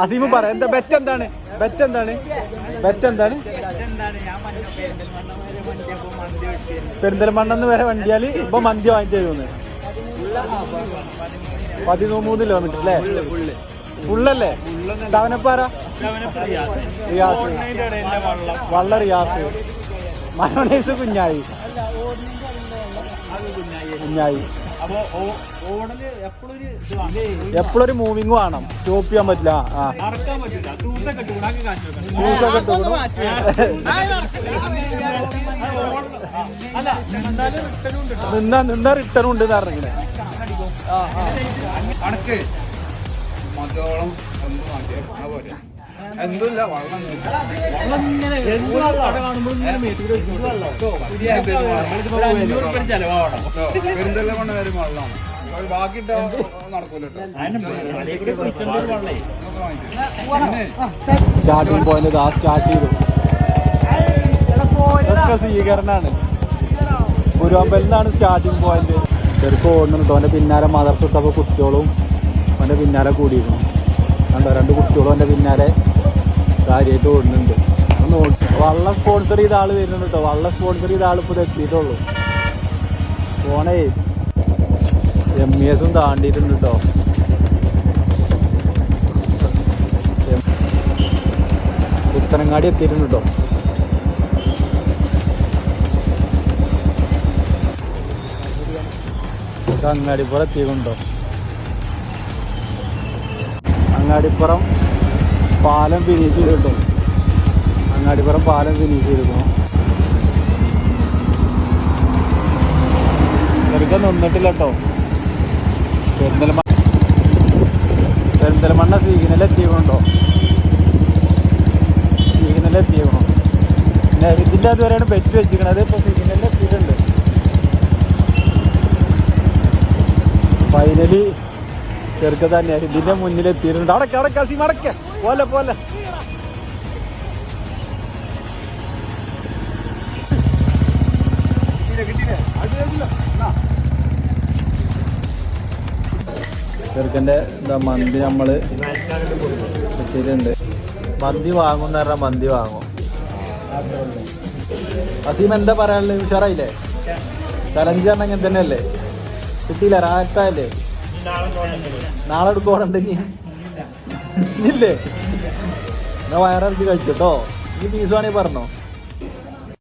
അസീമ് പറ എന്താ ബെറ്റ് എന്താണ്? ബെറ്റ് എന്താണ്? ബെറ്റ് എന്താണ്? പെരിന്തൽമണ്ണെന്ന് വരെ വണ്ടിയാല് ഇപ്പൊ മന്തി വാങ്ങി തരുമെന്ന്. 13 കിലോമീറ്റർ അല്ലേ? ഫുള്ളല്ലേ? തവനപ്പാറ റിയാസ്, വള്ള റിയാസ്, മയോണൈസ് കുഞ്ഞായി. എപ്പോഴൊരു മൂവിങ് വേണം, സ്റ്റോപ്പ് ചെയ്യാൻ പറ്റില്ല. നിന്നാ റിട്ടേൺ ഉണ്ട് പറഞ്ഞിങ്ങനെ. എന്തുമില്ല പെരിന്തൽമണ്ണ വരെ വെള്ളമാണ്. ബാക്കി സ്റ്റാർട്ടിംഗ് പോയിന്റ് സ്റ്റാർട്ട് ചെയ്തു. ഒക്കെ സ്വീകരണാണ്. ഗുരുവാമ്പലിനാണ് സ്റ്റാർട്ടിംഗ് പോയിന്റ്. ചെറുക്ക് ഓടുന്നുണ്ട്. അവൻ്റെ പിന്നാലെ മദർസിട്ടപ്പോൾ കുട്ടികളും അവൻ്റെ പിന്നാലെ കൂടിയിരുന്നു. കണ്ടോ, 2 കുട്ടികളും അവൻ്റെ പിന്നാലെ കാര്യമായിട്ട് ഓടുന്നുണ്ട്. വള്ളം സ്പോൺസർ ചെയ്ത ആൾ വരുന്നുണ്ട് കേട്ടോ. വള്ളം സ്പോൺസർ ചെയ്ത ആൾ ഇപ്പോൾ എത്തിയിട്ടുള്ളൂ. പോണേ MES താണ്ടിയിട്ടുണ്ട് കേട്ടോ. പുത്തനങ്ങാടി എത്തിയിട്ടുണ്ട് കേട്ടോ. അങ്ങാടിപ്പുറം എത്തിയിട്ടുണ്ടോ? അങ്ങാടിപ്പുറം പാലം ഫിനിഷ് ചെയ്തിട്ടോ. അങ്ങാടിപ്പുറം പാലം ഫിനിഷ് ചെയ്തിരിക്കുന്നു. ചെറുക്കം നിന്നിട്ടില്ല കേട്ടോ. പെരിന്തൽമണ്ണ സിഗ്നലെത്തിക്കണോ? സിഗ്നലെത്തിക്കണോ? പിന്നെ ഇതിൻ്റെ അതുവരെയാണ് ബെറ്റ് വെച്ചിരിക്കണത്. ഇപ്പോൾ സിഗ്നലിലെത്തിയിട്ടുണ്ട്. ഫൈനലി ചെറുക്ക തന്നെയാണ് ഇതിൻ്റെ മുന്നിലെത്തിയിട്ടുണ്ട്. അടക്ക സീമ അടക്ക പോലെ ചെറുക്കൻ്റെ എന്താ മന്തി നമ്മൾ എത്തിയിട്ടുണ്ട്. മന്തി വാങ്ങുമെന്ന് പറഞ്ഞാൽ മന്തി വാങ്ങും. അസീം എന്താ പറയാനുള്ളത്? ഉഷാറായില്ലേ? ചലഞ്ച് പറഞ്ഞാൽ ഇങ്ങനെ തന്നെയല്ലേ? കിട്ടിയില്ല, റാഹത്തല്ലേ? നാളെ എടുക്കോടുണ്ടെങ്കിൽ ഇല്ലേ? എന്നാ വയറിറക്കി കഴിച്ചോട്ടോ. ഈ പീസ് വേണമെങ്കിൽ പറഞ്ഞോ.